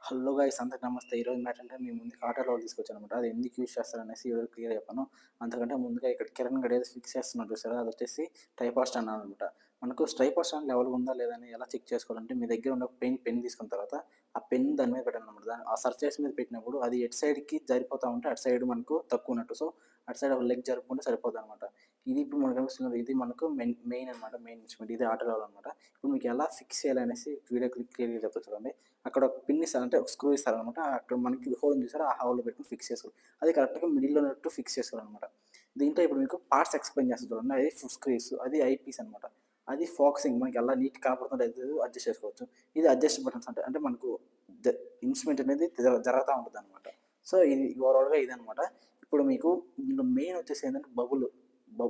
Hello guys అందరికి నమస్తే. ఈరోజు మ్యాటర్ అంటే మీ ముందుకి ఆటో లెవెల్ తీసుకొచ్చానమాట. అది ఎందుకు యూజ్ చేస్తారనేసి ఈరోజు క్లియర్‌గా చెప్పాను. అంతకంటే ముందుగా ఇక్కడ కిరణ్ గడ్ ఏదో ఫిక్స్ చేస్తున్నాడు చూసారా? అదొచ్చేసి ట్రైపాడ్ స్టాండ్ అనమాట. మనకు ట్రైపాడ్ స్టాండ్ లెవెల్ ఉందా లేదా అని ఎలా చెక్ చేసుకోవాలంటే మీ దగ్గర ఉన్న పెన్ తీసుకున్న తర్వాత ఆ పెన్ దాని మీద పెట్టాలనమాట. ఆ సర్ఫేస్ మీద పెట్టినప్పుడు అది ఎటు సైడ్‌కి జారిపోతా ఉంటే అటు సైడ్ మనకు తక్కువ ఉన్నట్టు. సో, అటు సైడ్ ఒక లెగ్ జరుపుకుంటే సరిపోద్దనమాట. ఇది ఇప్పుడు మనకు కనిపిస్తున్నది ఇది మనకు మెయిన్ అనమాట. మెయిన్ ఇన్స్ట్రుమెంట్ ఇది ఆటో లెవెల్ అనమాట. ఇప్పుడు మీకు ఎలా ఫిక్స్ చేయాలనేసి వీడియో క్లియర్‌గా చెప్తా చూడండి. అక్కడ ఒక పిన్ ఇస్తారు. అంటే ఒక స్క్రూ ఇస్తారనమాట. అక్కడ మనకి హోల్ ఉంది చూసారా? ఆ హోల్‌లో పెట్టుకొని ఫిక్స్ చేసుకోవాలి. అది కరెక్ట్‌గా మిడిల్‌లో ఉన్నట్టు ఫిక్స్ చేసుకోవాలనమాట. దీంట్లో ఇప్పుడు మీకు పార్ట్స్ ఎక్స్‌ప్లెయిన్ చేస్తా చూడండి. అది ఫుట్ స్క్రూస్, అది ఐ పీస్ అనమాట. అది ఫోకసింగ్ మనకి ఎలా నీట్‌గా కనపడుతుందో లేదో అడ్జస్ట్ చేసుకోవచ్చు. ఇది అడ్జస్ట్ బటన్స్ అంటారు. అంటే మనకు ద ఇన్స్ట్రుమెంట్ అనేది జరుగుతా ఉంటదనమాట. సో, ఇది ఓవరాల్‌గా ఇదనమాట. ఇప్పుడు మీకు దీంట్లో మెయిన్ వచ్చేసి ఏంటంటే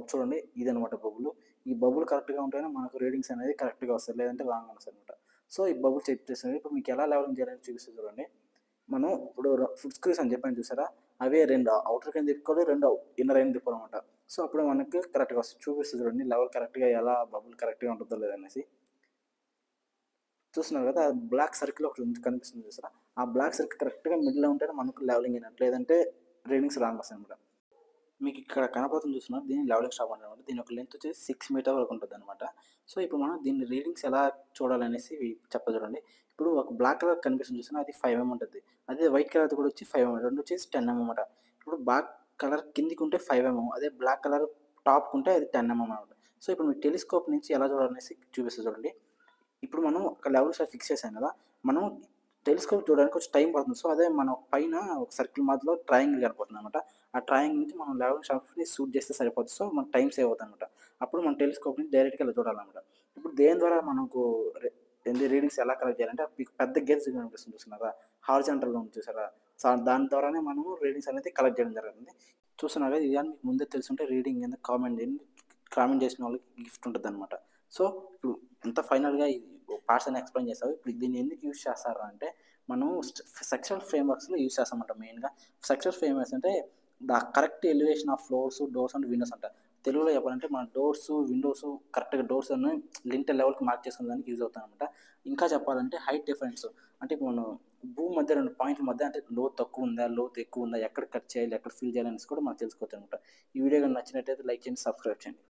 చూడండి ఇదనమాట బబుల్. ఈ బబుల్ కరెక్ట్‌గా ఉంటేనే మనకు రీడింగ్స్ అనేది కరెక్ట్‌గా వస్తాయి. లేదంటే రాంగ్ వస్తాయనమాట. సో, ఈ బబుల్ చెక్ చేసేది ఇప్పుడు మీకు ఎలా లెవెలింగ్ చేయాలని చూపిస్తా చూడండి. మనం ఇప్పుడు ఫుట్ స్క్రూస్ అని చెప్పాను చూసారా? అవే 2 ఔటర్ కైనా తిప్పుకోవాలి, 2 ఇన్నర్ అయినా తిప్పాలనమాట. సో, అప్పుడు మనకి కరెక్ట్‌గా వస్తది. చూపిస్తా చూడండి లెవెల్ కరెక్ట్‌గా ఎలా బబుల్ కరెక్ట్‌గా ఉంటుందో లేదనేసి. చూస్తున్నారు కదా! బ్లాక్ సర్కిల్ ఒకటి ఉంది కనిపిస్తుంది చూసారా? ఆ బ్లాక్ సర్కిల్ కరెక్ట్‌గా మిడిల్‌లో ఉంటేనే మనకు లెవెలింగ్ అయినట్టు. లేదంటే రీడింగ్స్ రాంగ్ వస్తాయనమాట. మీకు ఇక్కడ కనపడుతుంది చూస్తున్నారు. దీన్ని లెవెలింగ్ స్టాప్ అంటారనమాట. దీని యొక్క లెంత్ వచ్చేసి 6 మీటర్ వరకు ఉంటదనమాట. సో, ఇప్పుడు మనం దీన్ని రీడింగ్స్ ఎలా చూడాలనేసి చెప్తా చూడండి. ఇప్పుడు ఒక బ్లాక్ కలర్ కనిపిస్తుంది చూసారా? అది 5 ఉంటది. అదే వైట్ కలర్‌ది కూడా వచ్చి 5 రెండు వచ్చేసి 10 అనమాట. ఇప్పుడు బ్లాక్ కలర్ కిందికుంటే 5 అదే బ్లాక్ కలర్ టాప్‌కుంటే అది 10 అనమాట. సో, ఇప్పుడు మీకు టెలిస్కోప్ నుంచి ఎలా చూడాలనేసి చూపిస్తా చూడండి. ఇప్పుడు మనం ఒక లెవెల్స్ ఫిక్స్ చేసాం కదా! మనం టెలిస్కోప్ చూడడానికి కొంచెం టైం పడుతుంది. సో, అదే మనం పైన ఒక సర్కిల్ మధ్యలో ట్రయాంగిల్ కనపడుతుందనమాట. ఆ ట్రయాంగిల్ నుంచి మనం లెవెల్ షాఫ్ట్‌ని షూట్ చేస్తే సరిపోద్ది. సో, మనకు టైం సేవ్ అవుతుందనమాట. అప్పుడు మనం టెలిస్కోప్ నుంచి డైరెక్ట్‌గా ఇలా చూడాలనమాట. ఇప్పుడు దేని ద్వారా మనకు రీడింగ్స్ ఎలా కలెక్ట్ చేయాలంటే మీకు పెద్ద గేజ్ కనిపిస్తుంది చూస్తున్నారా? హారిజాంటల్‌గా ఉంది చూసారా? సో, దాని ద్వారానే మనము రీడింగ్స్ అనేది కలెక్ట్ చేయడం జరుగుతుంది. చూస్తున్నారు కదా! ఇది గాని మీకు ముందే తెలుసుంటే రీడింగ్ కింద కామెంట్ చేయండి. కామెంట్ చేసిన వాళ్ళకి గిఫ్ట్ ఉంటదనమాట. సో, ఇప్పుడు అంతా ఫైనల్‌గా ఈ పార్ట్స్ అన్ని ఎక్స్‌ప్లెయిన్ చేసావు. ఇప్పుడు దీన్ని ఎందుకు యూజ్ చేస్తారు అంటే, మనం స్ట్రక్చరల్ ఫ్రేమ్‌వర్క్స్‌లో యూజ్ చేస్తామన్నమాట మెయిన్‌గా. స్ట్రక్చరల్ ఫ్రేమ్‌వర్క్స్ అంటే correct elevation of floors, doors and Windows అంట. తెలుగులో చెప్పాలంటే మన డోర్స్, విండోస్ కరెక్ట్‌గా డోర్స్ అన్ని లింటెల్ లెవెల్‌కి మార్క్ చేసుకునేదానికి యూజ్ అవుతాయన్నమాట. ఇంకా చెప్పాలంటే హైట్ డిఫరెన్స్ అంటే ఇప్పుడు మనం భూమి మధ్య 2 పాయింట్ల మధ్య అంటే లోతు తక్కువుందా? లోతు ఎక్కువుందా? ఎక్కడ కట్ చేయాలి? ఎక్కడ ఫిల్ చేయాలి? అనేసి కూడా మనం తెలుసుకోవచ్చనమాట. ఈ వీడియో గాని నచ్చినట్టయితే లైక్ చేయండి, సబ్స్క్రైబ్ చేయండి.